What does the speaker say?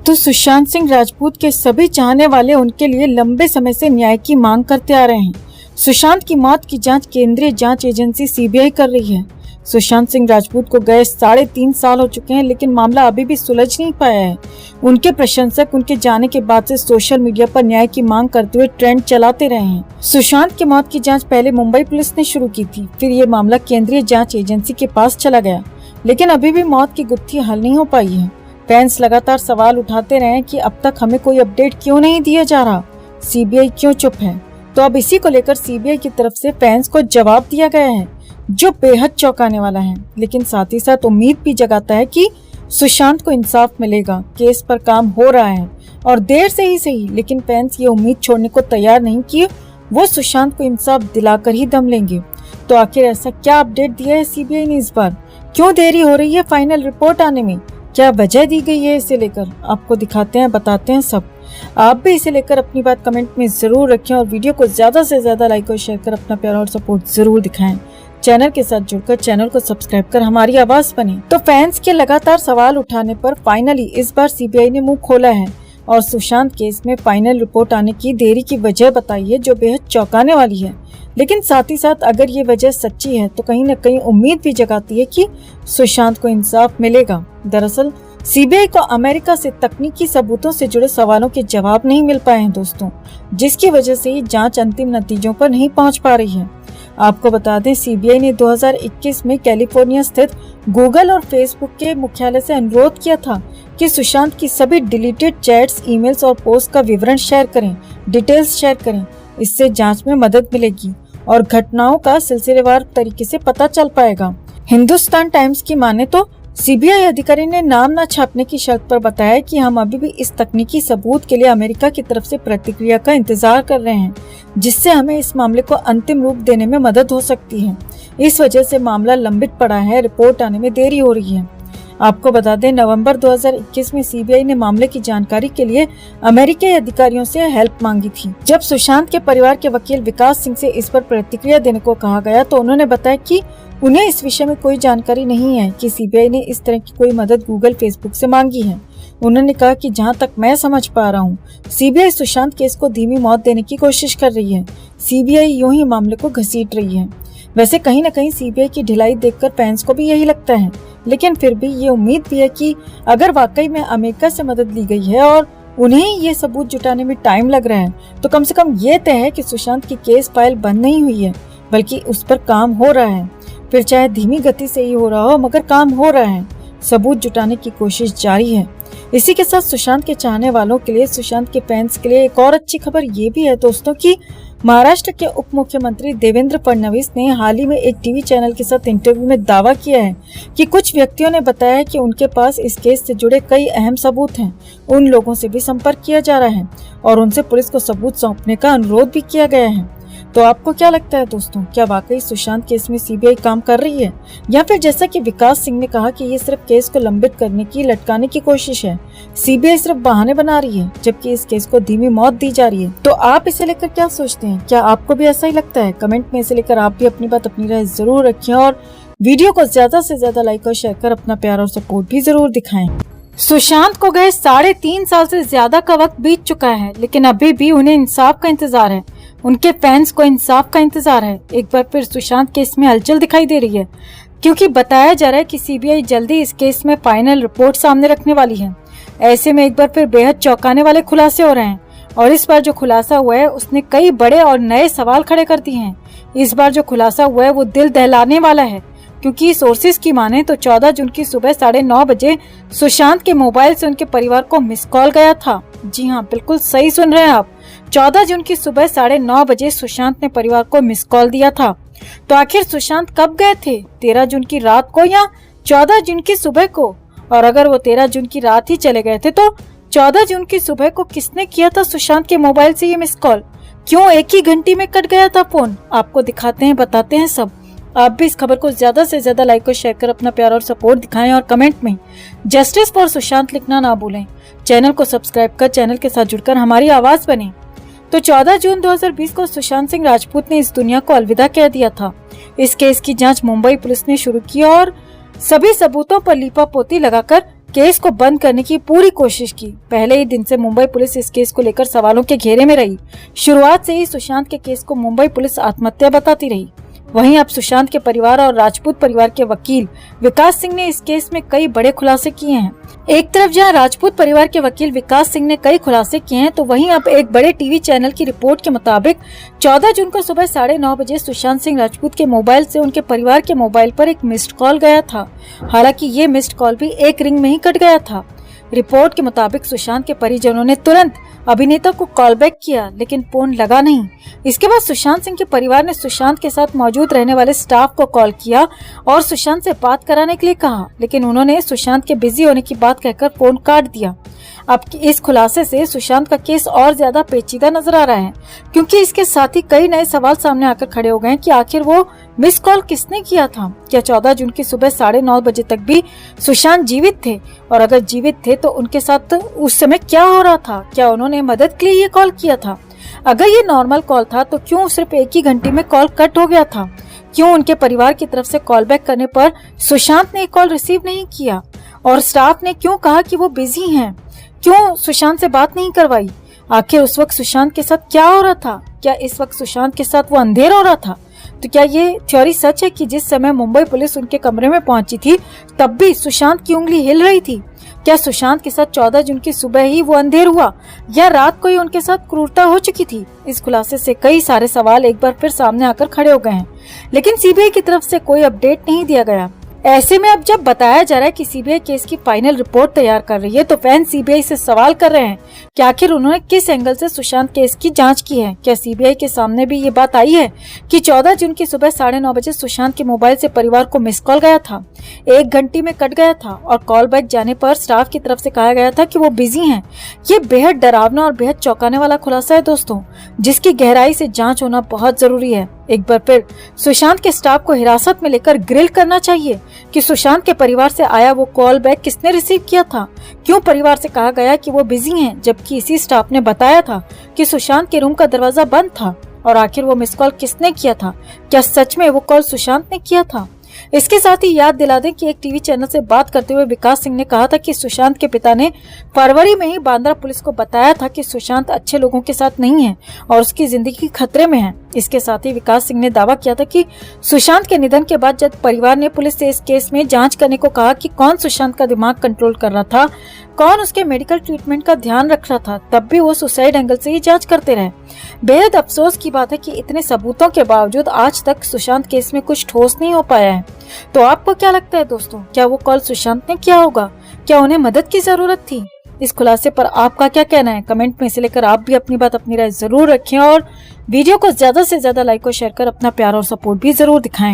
तो सुशांत सिंह राजपूत के सभी चाहने वाले उनके लिए लंबे समय से न्याय की मांग करते आ रहे हैं। सुशांत की मौत की जांच केंद्रीय जांच एजेंसी सीबीआई कर रही है। सुशांत सिंह राजपूत को गए 3.5 साल हो चुके हैं, लेकिन मामला अभी भी सुलझ नहीं पाया है। उनके प्रशंसक उनके जाने के बाद से सोशल मीडिया पर न्याय की मांग करते हुए ट्रेंड चलाते रहे हैं। सुशांत की मौत की जांच पहले मुंबई पुलिस ने शुरू की थी, फिर ये मामला केंद्रीय जांच एजेंसी के पास चला गया, लेकिन अभी भी मौत की गुत्थी हल नहीं हो पाई है। फैंस लगातार सवाल उठाते रहे कि अब तक हमें कोई अपडेट क्यों नहीं दिया जा रहा, सीबीआई क्यों चुप है। तो अब इसी को लेकर सीबीआई की तरफ से फैंस को जवाब दिया गया है, जो बेहद चौंकाने वाला है, लेकिन साथ ही साथ उम्मीद भी जगाता है कि सुशांत को इंसाफ मिलेगा। केस पर काम हो रहा है और देर से ही सही, लेकिन फैंस ये उम्मीद छोड़ने को तैयार नहीं कि वो सुशांत को इंसाफ दिलाकर ही दम लेंगे। तो आखिर ऐसा क्या अपडेट दिया है सीबीआई ने इस बार? क्यों देरी हो रही है फाइनल रिपोर्ट आने में? क्या वजह दी गई है इसे लेकर? आपको दिखाते हैं, बताते हैं सब। आप भी इसे लेकर अपनी बात कमेंट में जरूर रखें और वीडियो को ज्यादा से ज्यादा लाइक और शेयर कर अपना प्यार और सपोर्ट जरूर दिखाएं। चैनल के साथ जुड़कर चैनल को सब्सक्राइब कर हमारी आवाज बने। तो फैंस के लगातार सवाल उठाने पर फाइनली इस बार सीबीआई ने मुंह खोला है और सुशांत केस में फाइनल रिपोर्ट आने की देरी की वजह बताई है, जो बेहद चौंकाने वाली है। लेकिन साथ ही साथ अगर ये वजह सच्ची है तो कहीं न कहीं उम्मीद भी जगाती है कि सुशांत को इंसाफ मिलेगा। दरअसल सीबीआई को अमेरिका से तकनीकी सबूतों से जुड़े सवालों के जवाब नहीं मिल पाए हैं दोस्तों, जिसकी वजह से ये जांच अंतिम नतीजों पर नहीं पहुंच पा रही है। आपको बता दें, सीबीआई ने 2021 में कैलिफोर्निया स्थित गूगल और फेसबुक के मुख्यालय से अनुरोध किया था कि सुशांत की सभी डिलीटेड चैट्स, ईमेल्स और पोस्ट का विवरण शेयर करें, डिटेल्स शेयर करें। इससे जांच में मदद मिलेगी और घटनाओं का सिलसिलेवार तरीके से पता चल पाएगा। हिंदुस्तान टाइम्स की माने तो सीबीआई अधिकारी ने नाम न छापने की शर्त पर बताया कि हम अभी भी इस तकनीकी सबूत के लिए अमेरिका की तरफ से प्रतिक्रिया का इंतजार कर रहे हैं, जिससे हमें इस मामले को अंतिम रूप देने में मदद हो सकती है। इस वजह से मामला लंबित पड़ा है, रिपोर्ट आने में देरी हो रही है। आपको बता दें, नवंबर 2021 में सीबीआई ने मामले की जानकारी के लिए अमेरिकी अधिकारियों से हेल्प मांगी थी। जब सुशांत के परिवार के वकील विकास सिंह से इस पर प्रतिक्रिया देने को कहा गया तो उन्होंने बताया कि उन्हें इस विषय में कोई जानकारी नहीं है कि सीबीआई ने इस तरह की कोई मदद गूगल, फेसबुक से मांगी है। उन्होंने कहा कि जहां तक मैं समझ पा रहा हूं, सीबीआई सुशांत केस को धीमी मौत देने की कोशिश कर रही है। सीबीआई यूं ही मामले को घसीट रही है। वैसे कहीं न कहीं सीबीआई की ढिलाई देखकर फैंस को भी यही लगता है, लेकिन फिर भी ये उम्मीद भी है कि अगर वाकई में अमेरिका से मदद ली गई है और उन्हें ये सबूत जुटाने में टाइम लग रहा है, तो कम से कम ये तय है कि सुशांत की केस फाइल बंद नहीं हुई है, बल्कि उस पर काम हो रहा है। फिर चाहे धीमी गति से ही हो रहा हो, मगर काम हो रहा है। सबूत जुटाने की कोशिश जारी है। इसी के साथ सुशांत के चाहने वालों के लिए, सुशांत के फैंस के लिए एक और अच्छी खबर ये भी है दोस्तों कि महाराष्ट्र के उप मुख्यमंत्री देवेंद्र फडणवीस ने हाल ही में एक टीवी चैनल के साथ इंटरव्यू में दावा किया है कि कुछ व्यक्तियों ने बताया है कि उनके पास इस केस से जुड़े कई अहम सबूत हैं। उन लोगों से भी संपर्क किया जा रहा है और उनसे पुलिस को सबूत सौंपने का अनुरोध भी किया गया है। तो आपको क्या लगता है दोस्तों, क्या वाकई सुशांत केस में सीबीआई काम कर रही है, या फिर जैसा कि विकास सिंह ने कहा कि ये सिर्फ केस को लंबित करने की, लटकाने की कोशिश है, सीबीआई सिर्फ बहाने बना रही है, जबकि इस केस को धीमी मौत दी जा रही है? तो आप इसे लेकर क्या सोचते हैं? क्या आपको भी ऐसा ही लगता है? कमेंट में इसे लेकर आप भी अपनी बात, अपनी राय जरूर रखें और वीडियो को ज्यादा से ज्यादा लाइक और शेयर कर अपना प्यार और सपोर्ट भी जरूर दिखाएं। सुशांत को गए 3.5 साल से ज्यादा का वक्त बीत चुका है, लेकिन अभी भी उन्हें इंसाफ का इंतजार है। उनके फैंस को इंसाफ का इंतजार है। एक बार फिर सुशांत केस में हलचल दिखाई दे रही है, क्योंकि बताया जा रहा है कि सीबीआई जल्दी इस केस में फाइनल रिपोर्ट सामने रखने वाली है। ऐसे में एक बार फिर बेहद चौंकाने वाले खुलासे हो रहे हैं और इस बार जो खुलासा हुआ है उसने कई बड़े और नए सवाल खड़े कर दिए हैं। इस बार जो खुलासा हुआ है वो दिल दहलाने वाला है, क्योंकि सोर्सेज की माने तो 14 जून की सुबह 9:30 बजे सुशांत के मोबाइल से उनके परिवार को मिस कॉल गया था। जी हाँ, बिल्कुल सही सुन रहे हैं आप। 14 जून की सुबह 9:30 बजे सुशांत ने परिवार को मिस कॉल दिया था। तो आखिर सुशांत कब गए थे? 13 जून की रात को या 14 जून की सुबह को? और अगर वो 13 जून की रात ही चले गए थे तो 14 जून की सुबह को किसने किया था सुशांत के मोबाइल से ये मिस कॉल? क्यों एक ही घंटी में कट गया था फोन? आपको दिखाते हैं, बताते हैं सब। आप भी इस खबर को ज्यादा से ज्यादा लाइक और शेयर कर अपना प्यार और सपोर्ट दिखाएं और कमेंट में जस्टिस फॉर सुशांत लिखना ना भूलें। चैनल को सब्सक्राइब कर चैनल के साथ जुड़कर हमारी आवाज बने। तो 14 जून 2020 को सुशांत सिंह राजपूत ने इस दुनिया को अलविदा कह दिया था। इस केस की जांच मुंबई पुलिस ने शुरू की और सभी सबूतों पर लीपापोती लगाकर केस को बंद करने की पूरी कोशिश की। पहले ही दिन से मुंबई पुलिस इस केस को लेकर सवालों के घेरे में रही। शुरुआत से ही सुशांत के केस को मुंबई पुलिस आत्महत्या बताती रही। वहीं अब सुशांत के परिवार और राजपूत परिवार के वकील विकास सिंह ने इस केस में कई बड़े खुलासे किए हैं। एक तरफ जहां राजपूत परिवार के वकील विकास सिंह ने कई खुलासे किए हैं, तो वहीं अब एक बड़े टीवी चैनल की रिपोर्ट के मुताबिक 14 जून को सुबह 9:30 बजे सुशांत सिंह राजपूत के मोबाइल से उनके परिवार के मोबाइल पर एक मिस्ड कॉल गया था। हालांकि ये मिस्ड कॉल भी एक रिंग में ही कट गया था। रिपोर्ट के मुताबिक सुशांत के परिजनों ने तुरंत अभिनेता को कॉल बैक किया, लेकिन फोन लगा नहीं। इसके बाद सुशांत सिंह के परिवार ने सुशांत के साथ मौजूद रहने वाले स्टाफ को कॉल किया और सुशांत से बात कराने के लिए कहा, लेकिन उन्होंने सुशांत के बिजी होने की बात कहकर फोन काट दिया। अब इस खुलासे से सुशांत का केस और ज्यादा पेचीदा नजर आ रहा है, क्योंकि इसके साथ ही कई नए सवाल सामने आकर खड़े हो गए हैं कि आखिर वो मिस कॉल किसने किया था। क्या 14 जून की सुबह 9:30 बजे तक भी सुशांत जीवित थे? और अगर जीवित थे तो उनके साथ उस समय क्या हो रहा था? क्या उन्होंने मदद के लिए ये कॉल किया था? अगर ये नॉर्मल कॉल था तो क्यों सिर्फ एक ही घंटे में कॉल कट हो गया था? क्यों उनके परिवार की तरफ से कॉल बैक करने पर सुशांत ने कॉल रिसीव नहीं किया? और स्टाफ ने क्यों कहा कि वो बिजी हैं? क्यों सुशांत से बात नहीं करवाई? आखिर उस वक्त सुशांत के साथ क्या हो रहा था? क्या इस वक्त सुशांत के साथ वो अंधेर हो रहा था? तो क्या ये थ्योरी सच है कि जिस समय मुंबई पुलिस उनके कमरे में पहुंची थी तब भी सुशांत की उंगली हिल रही थी? क्या सुशांत के साथ 14 जून की सुबह ही वो अंधेर हुआ, या रात को ही उनके साथ क्रूरता हो चुकी थी? इस खुलासे से कई सारे सवाल एक बार फिर सामने आकर खड़े हो गए हैं, लेकिन सीबीआई की तरफ से कोई अपडेट नहीं दिया गया। ऐसे में अब जब बताया जा रहा है कि सीबीआई केस की फाइनल रिपोर्ट तैयार कर रही है, तो फैंस सीबीआई से सवाल कर रहे हैं कि आखिर उन्होंने किस एंगल से सुशांत केस की जांच की है। क्या सीबीआई के सामने भी ये बात आई है कि 14 जून की सुबह 9:30 बजे सुशांत के मोबाइल से परिवार को मिस कॉल गया था, 1 घंटे में कट गया था और कॉल बैक जाने पर स्टाफ की तरफ से कहा गया था कि वो बिजी हैं। ये बेहद डरावना और बेहद चौंकाने वाला खुलासा है दोस्तों, जिसकी गहराई से जांच होना बहुत जरूरी है। एक बार फिर सुशांत के स्टाफ को हिरासत में लेकर ग्रिल करना चाहिए कि सुशांत के परिवार से आया वो कॉल बैक किसने रिसीव किया था? क्यों परिवार से कहा गया कि वो बिजी हैं, जबकि इसी स्टाफ ने बताया था कि सुशांत के रूम का दरवाजा बंद था? और आखिर वो मिस कॉल किसने किया था? क्या सच में वो कॉल सुशांत ने किया था? इसके साथ ही याद दिला दें कि एक टीवी चैनल से बात करते हुए विकास सिंह ने कहा था कि सुशांत के पिता ने फरवरी में ही बांद्रा पुलिस को बताया था कि सुशांत अच्छे लोगों के साथ नहीं है और उसकी जिंदगी खतरे में है। इसके साथ ही विकास सिंह ने दावा किया था कि सुशांत के निधन के बाद जब परिवार ने पुलिस से इस केस में जांच करने को कहा कि कौन सुशांत का दिमाग कंट्रोल कर रहा था, कौन उसके मेडिकल ट्रीटमेंट का ध्यान रख रहा था, तब भी वो सुसाइड एंगल से ही जांच करते रहे। बेहद अफसोस की बात है कि इतने सबूतों के बावजूद आज तक सुशांत केस में कुछ ठोस नहीं हो पाया है। तो आपको क्या लगता है दोस्तों, क्या वो कॉल सुशांत ने किया होगा? क्या उन्हें मदद की जरूरत थी? इस खुलासे पर आपका क्या कहना है? कमेंट में इसे लेकर आप भी अपनी बात, अपनी राय जरूर रखें और वीडियो को ज्यादा से ज्यादा लाइक और शेयर कर अपना प्यार और सपोर्ट भी जरूर दिखाएं।